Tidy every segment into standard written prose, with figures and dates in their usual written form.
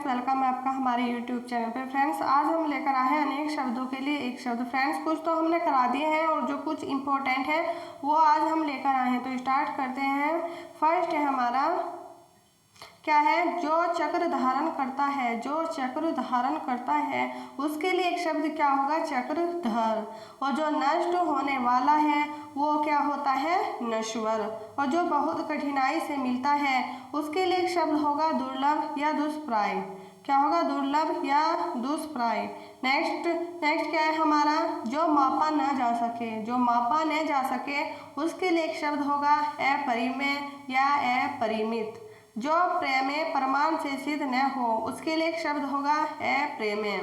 Welcome है आपका हमारे यूट्यूब चैनल पे। फ्रेंड्स, आज हम लेकर आए हैं अनेक शब्दों के लिए एक शब्द। फ्रेंड्स, कुछ तो हमने करा दिए हैं और जो कुछ इम्पोर्टेंट है वो आज हम लेकर आए हैं। तो स्टार्ट करते हैं। फर्स्ट है हमारा क्या है, जो चक्र धारण करता है। जो चक्र धारण करता है उसके लिए एक शब्द क्या होगा, चक्रधर। और जो नष्ट होने वाला है वो क्या होता है, नश्वर। और जो बहुत कठिनाई से मिलता है उसके लिए एक शब्द होगा दुर्लभ या दुष्प्राय। क्या होगा, दुर्लभ या दुष्प्राय। नेक्स्ट क्या है हमारा, जो मापा न जा सके। जो मापा न जा सके उसके लिए एक शब्द होगा अपरिमेय या अपरिमित। जो प्रेमेय प्रमाण से सिद्ध न हो उसके लिए एक शब्द होगा अप्रेमेय।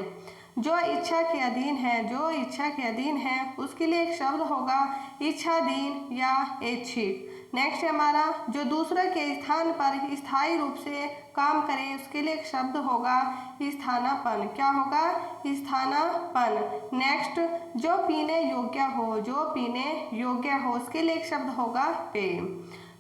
जो इच्छा के अधीन है, जो इच्छा के अधीन है उसके लिए एक शब्द होगा इच्छाधीन या ऐच्छिक। नेक्स्ट है हमारा, जो दूसरे के स्थान पर स्थायी रूप से काम करे उसके लिए एक शब्द होगा स्थानापन्न। क्या होगा, स्थानापन्न। नेक्स्ट, जो पीने योग्य हो। जो पीने योग्य हो उसके लिए एक शब्द होगा पेय।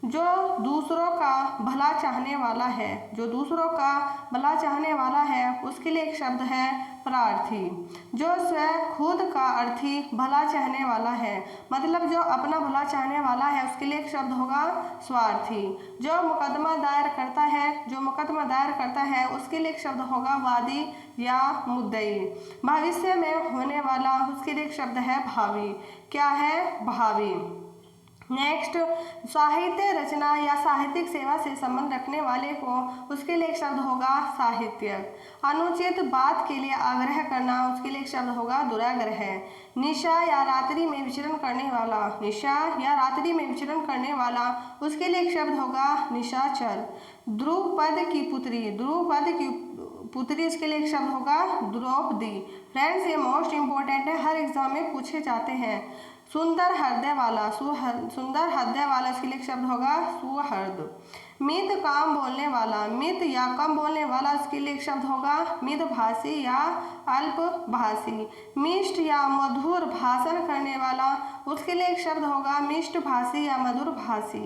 जो दूसरों का भला चाहने वाला है। जो दूसरों का भला चाहने वाला है उसके लिए एक शब्द है प्रार्थी। जो स्वयं खुद का अर्थी भला चाहने वाला है, मतलब जो अपना भला चाहने वाला है उसके लिए एक शब्द होगा स्वार्थी। जो मुकदमा दायर करता है, जो मुकदमा दायर करता है उसके लिए एक शब्द होगा वादी या मुद्दई। भविष्य में होने वाला उसके लिए एक शब्द है भावी। क्या है, भावी। नेक्स्ट, साहित्य रचना या साहित्यिक सेवा से संबंध रखने वाले को उसके लिए एक शब्द होगा साहित्यक। अनुचित बात के लिए आग्रह करना उसके लिए एक शब्द होगा दुराग्रह। निशा या रात्रि में विचरण करने वाला। निशा या रात्रि में विचरण करने वाला उसके लिए एक शब्द होगा निशाचर। द्रुपद की पुत्री। द्रुपद की पुत्री इसके लिए एक शब्द होगा द्रौपदी। फ्रेंड्स, ये मोस्ट इंपॉर्टेंट है, हर एग्जाम में पूछे जाते हैं। सुंदर हृदय वाला। सुंदर हृदय वाला इसके लिए एक शब्द होगा सुहृद। मित काम बोलने वाला। मित या कम बोलने वाला इसके लिए एक शब्द होगा मितभाषी या अल्पभाषी। मिष्ट या मधुर भाषण करने वाला उसके लिए एक शब्द होगा मिष्टभाषी या मधुरभाषी।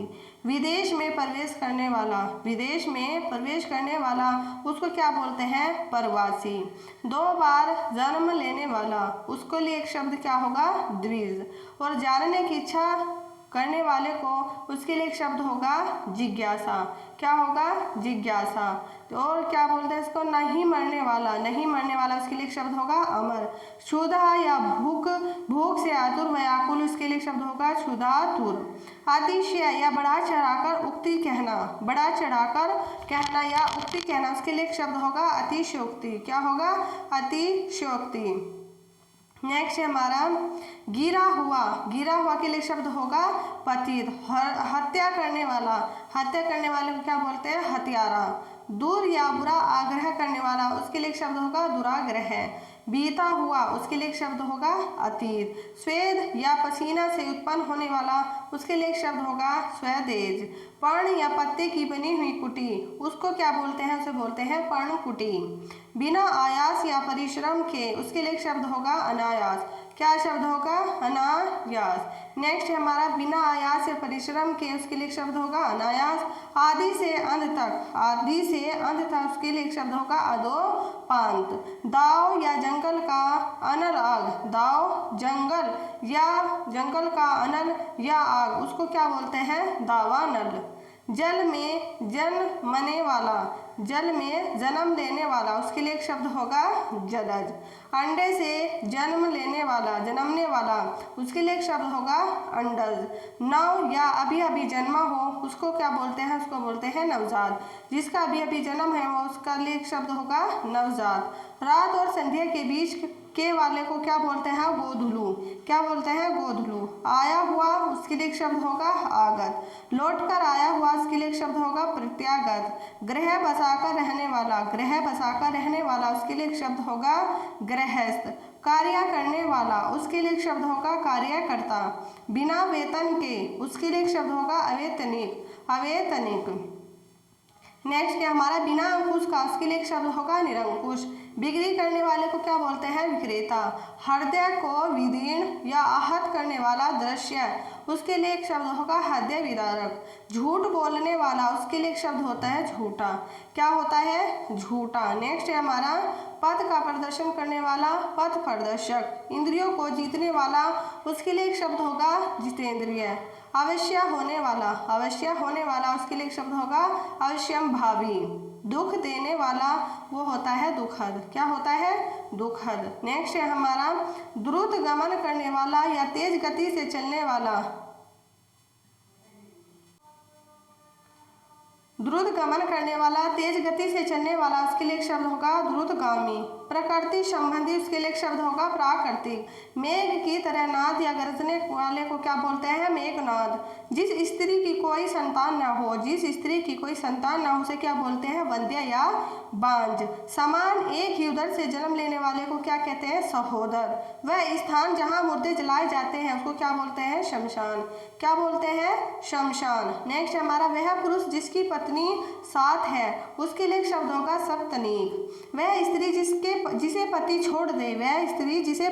विदेश में प्रवेश करने वाला। विदेश में प्रवेश करने वाला उसको क्या बोलते हैं, प्रवासी। 2 बार जन्म लेने वाला उसको लिए एक शब्द क्या होगा, द्विज। और जानने की इच्छा करने वाले को उसके लिए एक शब्द होगा जिज्ञासा। क्या होगा, जिज्ञासा। और क्या बोलते हैं इसको, नहीं मरने वाला। नहीं मरने वाला उसके लिए एक शब्द होगा अमर। क्षुधा या भूख, भूख से आतुर व्याकुल उसके लिए एक शब्द होगा क्षुधातुर। अतिशय या बढ़ा चढ़ाकर उक्ति कहना। बढ़ा चढ़ाकर कहना या उक्ति कहना उसके लिए एक शब्द होगा अतिशयोक्ति। क्या होगा, अतिशयोक्ति। नेक्स्ट है हमारा गिरा हुआ। गिरा हुआ के लिए शब्द होगा पतित। हत्या करने वाला। हत्या करने वाले को क्या बोलते हैं, हत्यारा। दूर या बुरा आग्रह करने वाला उसके लिए शब्द होगा दुराग्रह। बीता हुआ उसके लिए शब्द होगा अतीत। स्वेद या पसीना से उत्पन्न होने वाला उसके लिए शब्द होगा स्वेदेज। पर्ण या पत्ते की बनी हुई कुटी उसको क्या बोलते हैं, उसे बोलते हैं पर्णकुटी। बिना आयास या परिश्रम के उसके लिए शब्द होगा अनायास। क्या शब्द होगा, अनायास। नेक्स्ट है हमारा बिना आयास या परिश्रम के उसके लिए शब्द होगा अनायास। आदि से अंत तक। आदि से अंत तक उसके लिए शब्द होगा अधोपांत। दाव या जंगल का अनल आग। दाव जंगल या जंगल का अनल या आग उसको क्या बोलते हैं, दावानल। जल में जन्मने वाला। जल में जन्म लेने वाला उसके लिए एक शब्द होगा जलज। अंडे से जन्म लेने वाला, जन्मने वाला उसके लिए एक शब्द होगा अंडज। नव या अभी अभी जन्मा हो उसको क्या बोलते हैं, उसको बोलते हैं नवजात। जिसका अभी अभी जन्म है वो उसका लिए एक शब्द होगा नवजात। रात और संध्या के बीच के वाले को क्या बोलते हैं, गोधुलू। क्या बोलते हैं, गोधुलू। आया हुआ उसके लिए एक शब्द होगा आगत। लौट कर आया हुआ उसके लिए एक शब्द होगा प्रत्यागत। ग्रह बसाकर रहने वाला। ग्रह बसाकर रहने वाला उसके लिए एक शब्द होगा गृहस्थ। कार्य करने वाला उसके लिए एक शब्द होगा कार्यकर्ता। बिना वेतन के उसके लिए एक शब्द होगा अवेतनिक। अवेतनिक। नेक्स्ट क्या हमारा बिना अंकुश का, उसके लिए एक शब्द होगा निरंकुश। बिक्री करने वाले को क्या बोलते हैं विक्रेता। हृदय को विदीर्ण या आहत करने वाला दृश्य, उसके लिए एक शब्द होगा हृदय विदारक। झूठ बोलने वाला, उसके लिए एक शब्द होता है झूठा। क्या होता है झूठा। नेक्स्ट है हमारा पथ का प्रदर्शन करने वाला पथ प्रदर्शक। इंद्रियों को जीतने वाला, उसके लिए एक शब्द होगा जितेंद्रिय। अवश्य होने वाला, उसके लिए एक शब्द होगा अवश्यम भावी। दुख देने वाला वो होता है दुखद। क्या होता है दुखद। नेक्स्ट है हमारा द्रुत गमन करने वाला या तेज गति से चलने वाला। द्रुत गमन करने वाला, तेज गति से चलने वाला, उसके लिए एक शब्द होगा द्रुतगामी। प्रकृति संबंधी, उसके लिए एक शब्द होगा प्राकृतिक। मेघ की तरह नाद या गरजने वाले को क्या बोलते हैं मेघनाद। जिस स्त्री की कोई संतान न हो, उसे क्या बोलते हैं वंध्य या बांझ। समान एक ही उदर से जन्म लेने वाले को क्या कहते हैं सहोदर। वह स्थान जहाँ मुर्दे जलाए जाते हैं उसको क्या बोलते हैं शमशान। क्या बोलते हैं शमशान। नेक्स्ट हमारा वह पुरुष जिसकी पत्नी साथ है, उसके लिए एक शब्द होगा सप्तनीक। वह स्त्री जिसे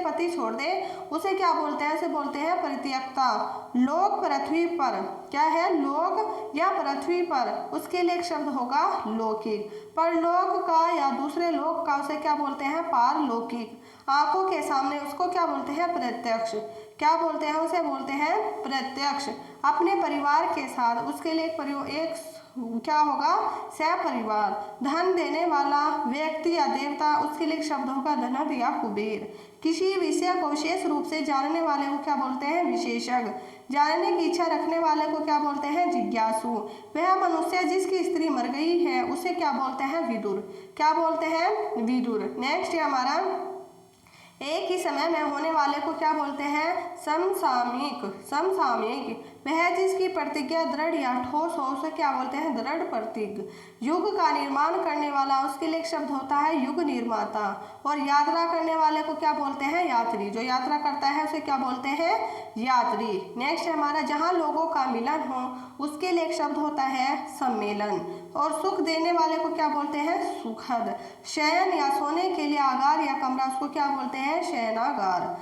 पति छोड़ दे, उसे क्या बोलते हैं, उसे बोलते हैं परित्यक्ता। लोक पृथ्वी पर, क्या है लोक या पृथ्वी पर, उसके लिए एक शब्द होगा लौकिक। परलोक का या दूसरे लोक का, उसे क्या बोलते हैं पारलौकिक। आंखों के सामने, उसको क्या बोलते हैं प्रत्यक्ष। क्या बोलते हैं उसे बोलते हैं प्रत्यक्ष। अपने परिवार के साथ, उसके लिए एक क्या होगा सपरिवार। धन देने वाला व्यक्ति या देवता, उसके लिए एक शब्द होगा धनद या कुबेर। किसी विषय को विशेष रूप से जानने वाले को क्या बोलते हैं विशेषज्ञ। जानने की इच्छा रखने वाले को क्या बोलते हैं जिज्ञासु। वह मनुष्य जिसकी स्त्री मर गई है, उसे क्या बोलते हैं विदुर। क्या बोलते हैं विदुर। नेक्स्ट है हमारा एक ही समय में होने वाले को क्या बोलते हैं समसामयिक। वह जिसकी प्रतिज्ञा दृढ़ या ठोस हो, उसे क्या बोलते हैं दृढ़ प्रतिज्ञ। युग का निर्माण करने वाला, उसके लिए एक शब्द होता है युग निर्माता। और यात्रा करने वाले को क्या बोलते हैं यात्री। जो यात्रा करता है उसे क्या बोलते हैं यात्री। नेक्स्ट हमारा जहाँ लोगों का मिलन हो, उसके लिए एक शब्द होता है सम्मेलन। और सुख देने वाले को क्या बोलते हैं सुखद। शयन या सोने के लिए आगार या कमरा, उसको क्या बोलते हैं शयनागार।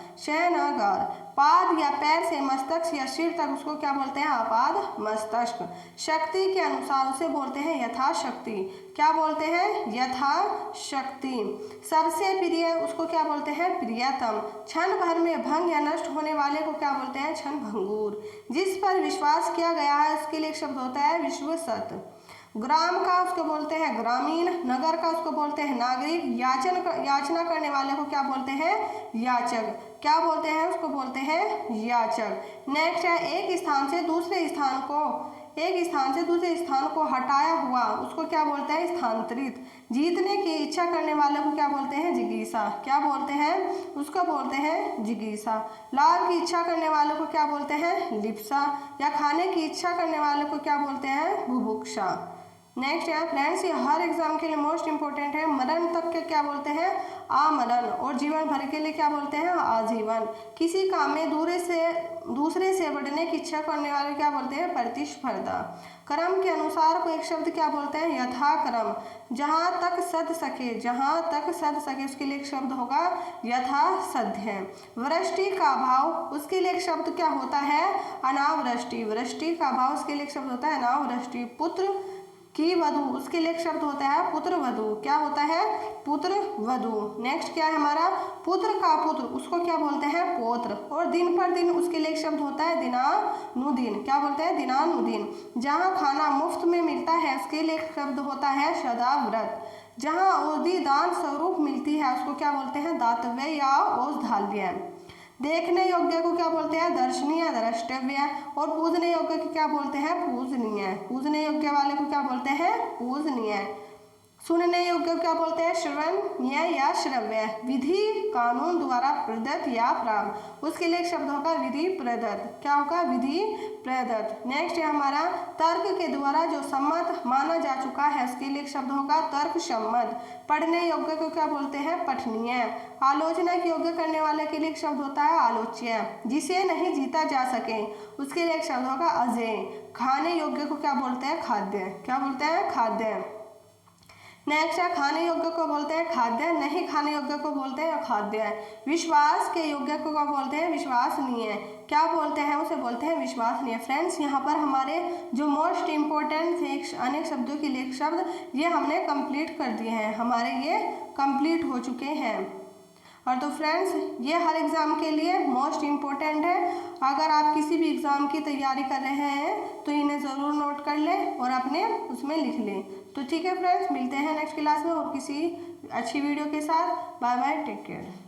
पाद या पैर से मस्तक या सिर तक, उसको क्या बोलते हैं आपाद मस्तक। शक्ति के अनुसार, उसे बोलते हैं यथाशक्ति। क्या बोलते हैं यथाशक्ति। सबसे प्रिय, उसको क्या बोलते हैं प्रियतम। क्षण भर में भंग या नष्ट होने वाले को क्या बोलते हैं क्षण भंगुर। जिस पर विश्वास किया गया है, उसके लिए एक शब्द होता है विश्वसत। ग्राम का उसको बोलते हैं ग्रामीण। नगर का उसको बोलते हैं नागरिक। याचना करने वाले को क्या बोलते हैं याचक। क्या बोलते हैं उसको बोलते हैं याचक। नेक्स्ट है एक स्थान से दूसरे स्थान को हटाया हुआ, उसको क्या बोलते हैं स्थानांतरित। जीतने की इच्छा करने वाले को क्या बोलते हैं जिज्ञासा। क्या बोलते हैं उसको बोलते हैं जिज्ञासा। लाभ की इच्छा करने वाले को क्या बोलते हैं लिप्सा। या खाने की इच्छा करने वाले को क्या बोलते हैं बुभुक्षा। नेक्स्ट है फ्रेंड्स, ये हर एग्जाम के लिए मोस्ट इंपॉर्टेंट है। मरण तक के क्या बोलते हैं आमरण। और जीवन भर के लिए क्या बोलते हैं आजीवन। किसी काम में दूसरे से बढ़ने की इच्छा करने वाले क्या बोलते हैं प्रतिस्पर्धा। क्रम के अनुसार को एक शब्द क्या बोलते हैं यथाक्रम। जहाँ तक सद सके, उसके लिए एक शब्द होगा यथासध्य। वृष्टि का अभाव, उसके लिए एक शब्द क्या होता है अनावृष्टि। वृष्टि का अभाव, उसके लिए एक शब्द होता है अनावृष्टि। पुत्र की वधु, उसके लिए एक शब्द होता है पुत्र वधु। क्या होता है पुत्र वधु। नेक्स्ट क्या है हमारा पुत्र का पुत्र, उसको क्या बोलते हैं पौत्र। और दिन पर दिन, उसके लिए एक शब्द होता है दिनानुदिन। क्या बोलते हैं दिनानुदिन। जहाँ खाना मुफ्त में मिलता है, उसके लिए एक शब्द होता है सदाव्रत। जहाँ औषधि दान स्वरूप मिलती है, उसको क्या बोलते हैं दातव्य या औषधालय। देखने योग्य को क्या बोलते हैं दर्शनीय द्रष्टव्य। और पूजने योग्य को क्या बोलते हैं पूजनीय। पूजने योग्य वाले को क्या बोलते हैं पूजनीय। सुनने योग्य को क्या बोलते हैं श्रवणीय या श्रव्य। विधि कानून द्वारा प्रदत्त या प्राप्त, उसके लिए एक शब्द होगा विधि प्रदत्त। क्या होगा विधि प्रदत्त। नेक्स्ट है हमारा तर्क के द्वारा जो सम्मत माना जा चुका है, उसके लिए एक शब्द होगा तर्क सम्मत। पढ़ने योग्य को क्या बोलते हैं पठनीय। आलोचना के योग्य करने वाले के लिए एक शब्द होता है आलोच्य। जिसे नहीं जीता जा सके, उसके लिए एक शब्द होगा अजेय। खाने योग्य को क्या बोलते हैं खाद्य। क्या बोलते हैं खाद्य। नेक्स्ट है खाने योग्य को बोलते हैं खाद्य, नहीं खाने योग्य को बोलते हैं अखाद्य। विश्वास के योग्य को क्या बोलते हैं विश्वसनीय, क्या बोलते हैं उसे बोलते हैं विश्वसनीय। फ्रेंड्स यहाँ पर हमारे जो मोस्ट इम्पोर्टेंट थे अनेक शब्दों के लिए शब्द ये हमने कंप्लीट कर दिए हैं, हमारे ये कंप्लीट हो चुके हैं। और तो फ्रेंड्स ये हर एग्ज़ाम के लिए मोस्ट इम्पोर्टेंट है। अगर आप किसी भी एग्ज़ाम की तैयारी कर रहे हैं तो इन्हें ज़रूर नोट कर लें और अपने उसमें लिख लें। तो ठीक है फ्रेंड्स, मिलते हैं नेक्स्ट क्लास में और किसी अच्छी वीडियो के साथ। Bye bye, take care.